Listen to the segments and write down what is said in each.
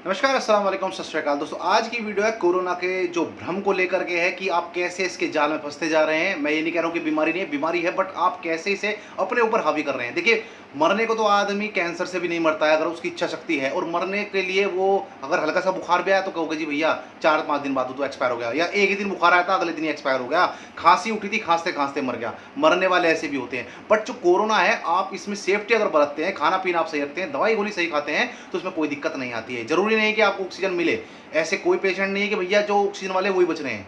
नमस्कार, अस्सलाम वालेकुम, सत श्री अकाल। दोस्तों, आज की वीडियो है कोरोना के जो भ्रम को लेकर के है कि आप कैसे इसके जाल में फंसते जा रहे हैं। मैं ये नहीं कह रहा हूँ कि बीमारी नहीं है, बीमारी है, बट आप कैसे इसे अपने ऊपर हावी कर रहे हैं। देखिए, मरने को तो आदमी कैंसर से भी नहीं मरता है अगर उसकी इच्छा शक्ति है, और मरने के लिए वो अगर हल्का सा बुखार भी आया तो कहोगे जी भैया 4-5 दिन बाद तो एक्सपायर हो गया, या एक ही दिन बुखार आया था अगले दिन ही एक्सपायर हो गया, खांसी उठी थी खांसते खांसते मर गया। मरने वाले ऐसे भी होते हैं। बट जो कोरोना है, आप इसमें सेफ्टी अगर बरतते हैं, खाना पीना आप सही रखते हैं, दवाई गोली सही खाते हैं, तो उसमें कोई दिक्कत नहीं आती है। जरूरी नहीं कि आपको ऑक्सीजन मिले। ऐसे कोई पेशेंट नहीं है कि भैया जो ऑक्सीजन वाले वही बच रहे हैं,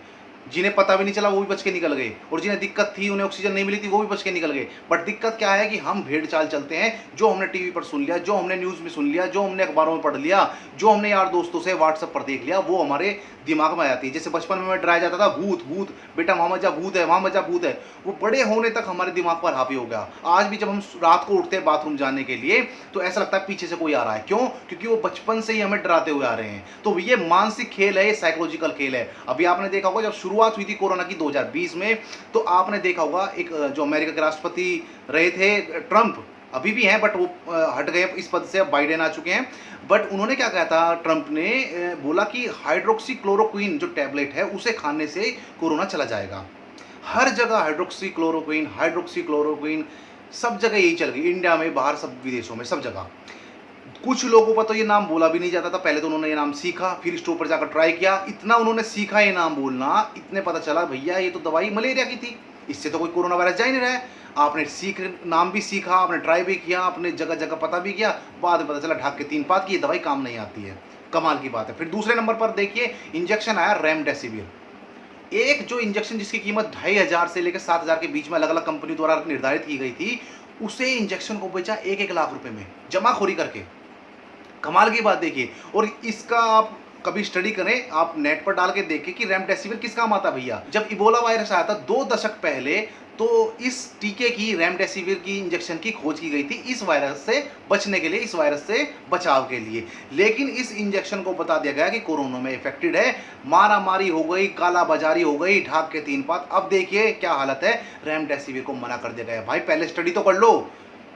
जिन्हें पता भी नहीं चला वो भी बच के निकल गए, और जिन्हें दिक्कत थी उन्हें ऑक्सीजन नहीं मिली थी वो भी बच के निकल गए। बट दिक्कत क्या है कि हम भेड़ चाल चलते हैं, जो हमने टीवी पर सुन लिया, जो हमने न्यूज़ में सुन लिया, जो हमने अखबारों में पढ़ लिया, जो हमने यार दोस्तों से व्हाट्सएप पर देख लिया, वो हमारे दिमाग में आ जाती है। जैसे बचपन में डराया जाता था भूत भूत, बेटा वहाँ मत जा भूत है, वहाँ मत जा भूत है, वो बड़े होने तक हमारे दिमाग पर हावी हो गया। आज भी जब हम रात को उठते हैं बाथरूम जाने के लिए तो ऐसा लगता है पीछे से कोई आ रहा है। क्यों? क्योंकि वो बचपन से ही हमें डराते हुए आ रहे हैं। तो ये मानसिक खेल है, ये साइकोलॉजिकल खेल है। अभी आपने देखा होगा जब शुरुआत हुई थी कोरोना की 2020 में, तो आपने देखा होगा एक जो अमेरिका के राष्ट्रपति रहे थे ट्रंप, अभी भी हैं बट वो हट गए इस पद से, अब बाइडेन आ चुके हैं। बट उन्होंने क्या कहा था, ट्रंप ने बोला कि हाइड्रोक्सी क्लोरोक्विन जो टैबलेट है उसे खाने से कोरोना चला जाएगा। हर जगह हाइड्रोक्सी क्लोरोक्विन, हाइड्रोक्सी क्लोरोक्विन, सब जगह यही चल गई, इंडिया में, बाहर सब विदेशों में, सब जगह। कुछ लोगों पर तो ये नाम बोला भी नहीं जाता था। पहले तो उन्होंने ये नाम सीखा, फिर स्टोर पर जाकर ट्राई किया, इतना उन्होंने सीखा ये नाम बोलना, इतने पता चला भैया ये तो दवाई मलेरिया की थी, इससे तो कोई कोरोना वायरस जा ही नहीं रहा है। आपने नाम भी सीखा, आपने ट्राई भी किया, आपने जगह जगह पता भी किया, बाद में पता चला ढाक के 3 पात की ये दवाई काम नहीं आती है। कमाल की बात है। फिर दूसरे नंबर पर देखिए इंजेक्शन आया रेमडेसिविर, एक जो इंजेक्शन जिसकी कीमत 2500 से लेकर 7000 के बीच में अलग अलग कंपनी द्वारा निर्धारित की गई थी, उसे इंजेक्शन को बेचा 1-1 लाख रुपए में जमाखोरी करके। कमाल की बात देखिए। और इसका आप कभी स्टडी करें, आप नेट पर डाल के देखें कि रेमडेसिविर किस काम आता भैया। जब इबोला वायरस आया था 2 दशक पहले, तो इस टीके की, रेमडेसिविर की इंजेक्शन की खोज की गई थी इस वायरस से बचने के लिए, इस वायरस से बचाव के लिए। लेकिन इस इंजेक्शन को बता दिया गया कि कोरोना में इफेक्टेड है, मारा मारी हो गई, काला बाजारी हो गई, ढाक के 3 पात। अब देखिए क्या हालत है, रेमडेसिविर को मना कर दिया गया। भाई पहले स्टडी तो कर लो।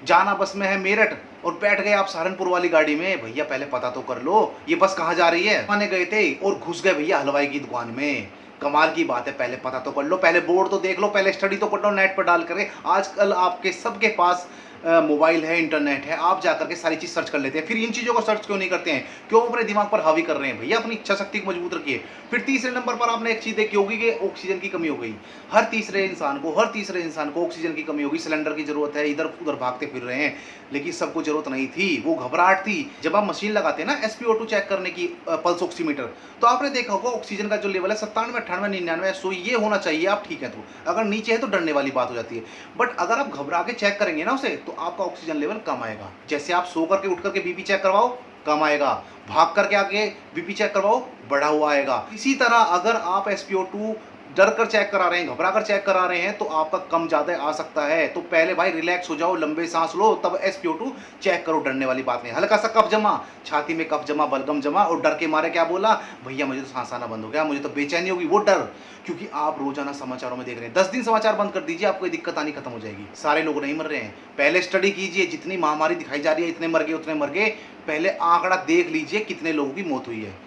जाना बस में है मेरठ और बैठ गए आप सहारनपुर वाली गाड़ी में, भैया पहले पता तो कर लो ये बस कहाँ जा रही है। माने गए थे और घुस गए भैया हलवाई की दुकान में। कमाल की बात है, पहले पता तो कर लो, पहले बोर्ड तो देख लो, पहले स्टडी तो कर लो नेट पर डाल करके। आजकल आपके सबके पास मोबाइल है, इंटरनेट है, आप जाकर के सारी चीज़ सर्च कर लेते हैं। फिर इन चीज़ों को सर्च क्यों नहीं करते हैं? क्यों अपने दिमाग पर हावी कर रहे हैं? भैया अपनी इच्छा शक्ति को मजबूत रखिए। फिर तीसरे नंबर पर आपने एक चीज़ देखी होगी कि ऑक्सीजन की कमी हो गई। हर तीसरे इंसान को ऑक्सीजन की कमी होगी, सिलेंडर की जरूरत है, इधर उधर भागते फिर रहे हैं। लेकिन सबको जरूरत नहीं थी, वो घबराहट थी। जब आप मशीन लगाते हैं ना SpO2 चेक करने की, पल्स ऑक्सीमीटर, तो आपने देखा होगा ऑक्सीजन का जो लेवल है 97, 98, 99, 100 ये होना चाहिए, आप ठीक है। तो अगर नीचे है तो डरने वाली बात हो जाती है। बट अगर आप घबरा के चेक करेंगे ना उसे, तो आपका ऑक्सीजन लेवल कम आएगा। जैसे आप सो करके उठ करके बीपी चेक करवाओ, कम आएगा। भाग करके आके बीपी चेक करवाओ, बढ़ा हुआ आएगा। इसी तरह अगर आप SpO2 डर कर चेक करा रहे हैं, घबरा कर चेक करा रहे हैं, तो आपका कम ज़्यादा आ सकता है। तो पहले भाई रिलैक्स हो जाओ, लंबे सांस लो, तब SpO2 चेक करो, डरने वाली बात नहीं। हल्का सा कफ जमा, छाती में कफ जमा, बलगम जमा, और डर के मारे क्या बोला, भैया मुझे तो सांस आना बंद हो गया, मुझे तो बेचैनी होगी, वो डर। क्योंकि आप रोजाना समाचारों में देख रहे हैं। 10 दिन समाचार बंद कर दीजिए, आपको दिक्कत आनी खत्म हो जाएगी। सारे लोग नहीं मर रहे हैं। पहले स्टडी कीजिए, जितनी महामारी दिखाई जा रही है, इतने मर गए उतने मर गए, पहले आंकड़ा देख लीजिए कितने लोगों की मौत हुई है।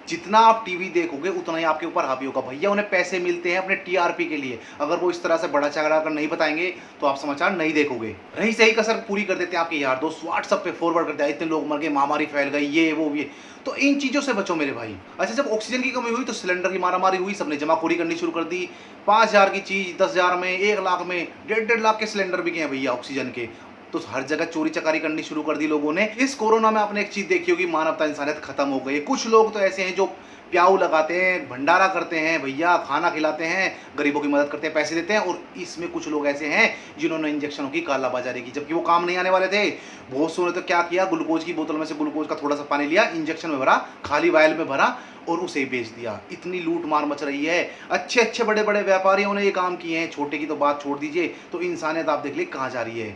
जितना आप टीवी देखोगे उतना ही आपके ऊपर हावी होगा। भैया उन्हें पैसे मिलते हैं अपने TRP के लिए, अगर वो इस तरह से बड़ा चढ़ा कर नहीं बताएंगे तो आप समाचार नहीं देखोगे। रही सही कसर पूरी कर देते हैं आपके यार दोस्त, व्हाट्सएप पे फॉरवर्ड करते हैं, इतने लोग मर गए, महामारी फैल गई, ये वो ये। तो इन चीज़ों से बचो मेरे भाई। अच्छा, जब ऑक्सीजन की कमी हुई तो सिलेंडर की मारामारी हुई, सबने जमाखोरी करनी शुरू कर दी। 5000 की चीज़ 10,000 में, 1 लाख में, 1.5 लाख के सिलेंडर बिके हैं भैया ऑक्सीजन के। तो हर जगह चोरी चकारी करनी शुरू कर दी लोगों ने। इस कोरोना में आपने एक चीज़ देखी होगी, मानवता इंसानियत खत्म हो गई है। कुछ लोग तो ऐसे हैं जो प्याऊ लगाते हैं, भंडारा करते हैं भैया, खाना खिलाते हैं, गरीबों की मदद करते हैं, पैसे देते हैं। और इसमें कुछ लोग ऐसे हैं जिन्होंने इंजेक्शनों की कालाबाजारी की, जबकि वो काम नहीं आने वाले थे। बहुत सो ने तो क्या किया, ग्लूकोज की बोतल में से ग्लूकोज का थोड़ा सा पानी लिया, इंजेक्शन में भरा, खाली वायल में भरा और उसे बेच दिया। इतनी लूट मार मच रही है। अच्छे अच्छे बड़े बड़े व्यापारियों ने ये काम किए हैं, छोटे की तो बात छोड़ दीजिए। तो इंसानियत आप देख लीजिए कहाँ जा रही है।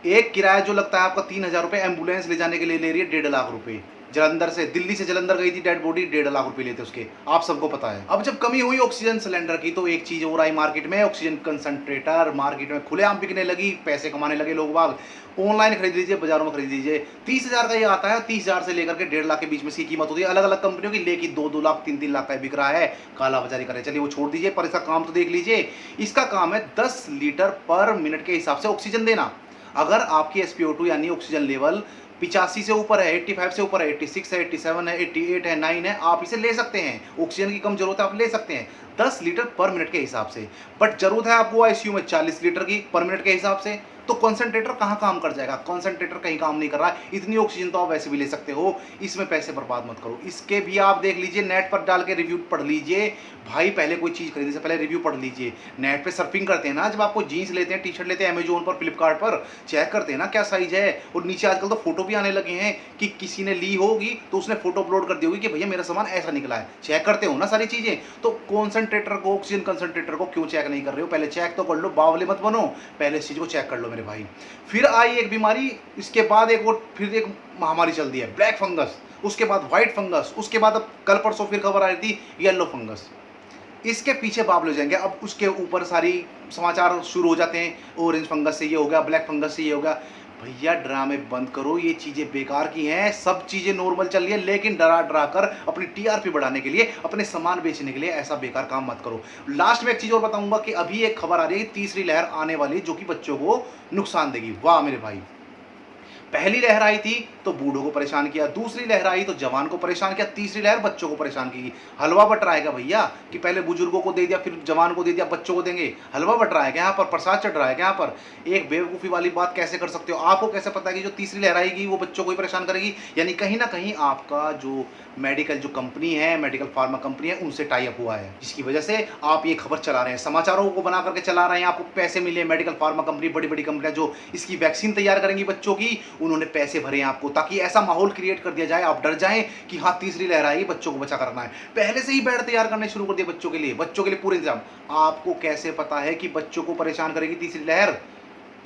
एक किराया जो लगता है आपका 3000 रुपये, एम्बुलेंस ले जाने के लिए ले रही है 1.5 लाख रुपये। जलंधर से, दिल्ली से जलंधर गई थी डेड बॉडी, 1.5 लाख रुपए लेते उसके, आप सबको पता है। अब जब कमी हुई ऑक्सीजन सिलेंडर की तो एक चीज और आई मार्केट में, ऑक्सीजन कंसंट्रेटर मार्केट में खुलेआम बिकने लगी, पैसे कमाने लगे लोग बाग। ऑनलाइन खरीद लीजिए, बाजारों में खरीद लीजिए, 30,000 का ये आता है, 30,000 से लेकर के 1.5 लाख के बीच में इसकी कीमत होती है अलग अलग कंपनियों की, लेकिन 2-2 लाख 3-3 लाख का बिक रहा है। काला बाजारी करे, चलिए वो छोड़ दीजिए, पर इसका काम तो देख लीजिए। इसका काम है 10 लीटर पर मिनट के हिसाब से ऑक्सीजन देना। अगर आपकी SpO2 यानी ऑक्सीजन लेवल 85 से ऊपर है, 85 से ऊपर है, 86 है, 87 है, 88 है, 9 है, आप इसे ले सकते हैं। ऑक्सीजन की कम जरूरत है, आप ले सकते हैं 10 लीटर पर मिनट के हिसाब से। बट जरूरत है आपको ICU में 40 लीटर की पर मिनट के हिसाब से, तो कॉन्सेंट्रेटर कहाँ काम कर जाएगा? कॉन्सेंट्रेटर कहीं काम नहीं कर रहा है। इतनी ऑक्सीजन तो आप वैसे भी ले सकते हो, इसमें पैसे बर्बाद मत करो। इसके भी आप देख लीजिए, नेट पर डाल के रिव्यू पढ़ लीजिए भाई, पहले कोई चीज़ खरीदने से पहले रिव्यू पढ़ लीजिए। नेट पे सर्फिंग करते हैं ना, जब आपको जीन्स लेते हैं, टी-शर्ट लेते हैं, अमेजोन पर, फ्लिपकार्ट पर चेक करते हैं ना क्या साइज है, और नीचे आजकल तो फोटो भी आने लगे हैं कि किसी ने ली होगी तो उसने फोटो अपलोड कर दी होगी कि भैया मेरा सामान ऐसा निकला है। चेक करते हो ना सारी चीज़ें, तो कॉन्सेंट्रेटर को, ऑक्सीजन कंसंट्रेटर को क्यों चेक नहीं कर रहे हो? पहले चेक तो कर लो, बावले मत बनो, पहले इस चीज़ को चेक कर लो मेरे भाई। फिर आई एक बीमारी, इसके बाद एक और फिर एक महामारी चल दी है, ब्लैक फंगस, उसके बाद व्हाइट फंगस, उसके बाद अब कल परसों फिर खबर आ रही थी येलो फंगस। इसके पीछे बाबल हो जाएंगे, अब उसके ऊपर सारी समाचार शुरू हो जाते हैं, ऑरेंज फंगस से ये हो गया, ब्लैक फंगस से ये हो गया। भैया ड्रामे बंद करो, ये चीज़ें बेकार की हैं, सब चीज़ें नॉर्मल चल रही है, लेकिन डरा डरा कर अपनी TRP बढ़ाने के लिए, अपने सामान बेचने के लिए ऐसा बेकार काम मत करो। लास्ट में एक चीज़ और बताऊंगा कि अभी एक खबर आ रही है कि तीसरी लहर आने वाली जो कि बच्चों को नुकसान देगी। वाह मेरे भाई, पहली लहर आई थी तो बूढ़ों को परेशान किया, दूसरी लहर आई तो जवान को परेशान किया, तीसरी लहर बच्चों को परेशान की। हलवा बट रहा है क्या भैया कि पहले बुजुर्गों को दे दिया, फिर जवान को दे दिया, बच्चों को देंगे? हलवा बट रहा है क्या यहाँ पर? प्रसाद चढ़ रहा है क्या यहाँ पर? एक बेवकूफ़ी वाली बात कैसे कर सकते हो? आपको कैसे पता है कि जो तीसरी लहर आएगी वो बच्चों को ही परेशान करेगी? यानी कहीं ना कहीं आपका जो मेडिकल जो कंपनी है, मेडिकल फार्मा कंपनी है, उनसे टाई अप हुआ है, जिसकी वजह से आप ये खबर चला रहे हैं, समाचारों को बना करके चला रहे हैं, आपको पैसे मिले। मेडिकल फार्मा कंपनी, बड़ी बड़ी कंपनियां जो इसकी वैक्सीन तैयार करेंगी बच्चों की, उन्होंने पैसे भरे हैं आपको, ताकि ऐसा माहौल क्रिएट कर दिया जाए, आप डर जाएं कि हाँ तीसरी लहर आई, बच्चों को बचा करना है। पहले से ही बेड तैयार करने शुरू कर दिए बच्चों के लिए पूरे इंतजाम। आपको कैसे पता है कि बच्चों को परेशान करेगी तीसरी लहर?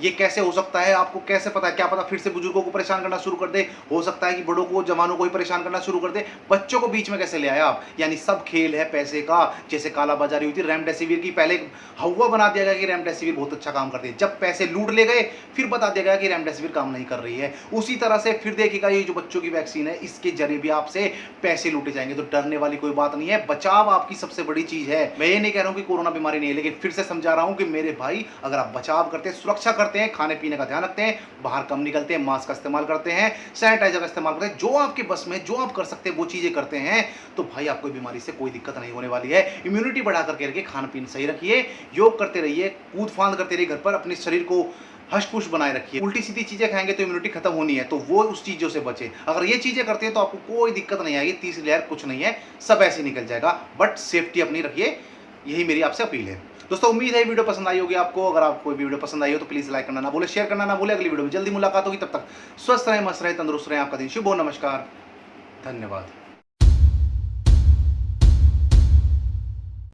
ये कैसे हो सकता है? आपको कैसे पता है? क्या पता फिर से बुजुर्गों को परेशान करना शुरू कर दे, हो सकता है कि बड़ों को, जवानों को ही परेशान करना शुरू कर दे, बच्चों को बीच में कैसे ले आए आप? यानी सब खेल है पैसे का। जैसे काला बाजारी हुई थी रेमडेसिविर की, पहले हवा बना दिया गया कि रेमडेसिविर बहुत अच्छा काम करती है, जब पैसे लूट ले गए फिर बता दिया गया कि रेमडेसिविर काम नहीं कर रही है। उसी तरह से फिर देखिएगा ये जो बच्चों की वैक्सीन है, इसके जरिए भी आपसे पैसे लूटे जाएंगे। तो डरने वाली कोई बात नहीं है, बचाव आपकी सबसे बड़ी चीज है। मैं ये नहीं कह रहा हूं कि कोरोना बीमारी नहीं है, लेकिन फिर से समझा रहा हूं कि मेरे भाई, अगर आप बचाव करते हैं, सुरक्षा करते हैं, खाने पीने का ध्यान रखते हैं, बाहर कम निकलते हैं, मास्क का इस्तेमाल करते हैं, सैनिटाइजर का इस्तेमाल करते हैं, जो आपके बस में, जो आप कर सकते हैं वो चीजें करते हैं, तो भाई आपको बीमारी से कोई दिक्कत नहीं होने वाली है। इम्यूनिटी बढ़ा करके रखिए, खान पीन सही रखिए, योग करते रहिए, कूद फांद करते रहिए घर पर, अपने शरीर को हष्ट-पुष्ट बनाए रखिए। उल्टी सीधी चीजें खाएंगे तो इम्यूनिटी खत्म होनी है, तो वो उस चीजों से बचे। अगर ये चीजें करते हैं तो आपको कोई दिक्कत नहीं आएगी। तीसरी लहर कुछ नहीं है, सब ऐसे निकल जाएगा, बट सेफ्टी अपनी रखिए, यही मेरी आपसे अपील है। दोस्तों उम्मीद है वीडियो पसंद आई होगी आपको। अगर आपको वीडियो पसंद आई हो तो प्लीज लाइक करना ना भूले, शेयर करना ना भूले। अगली वीडियो में जल्दी मुलाकात होगी, तब तक स्वस्थ रहें, मस्त रहें, तंदुरुस्त रहें। आपका दिन शुभ हो। नमस्कार, धन्यवाद।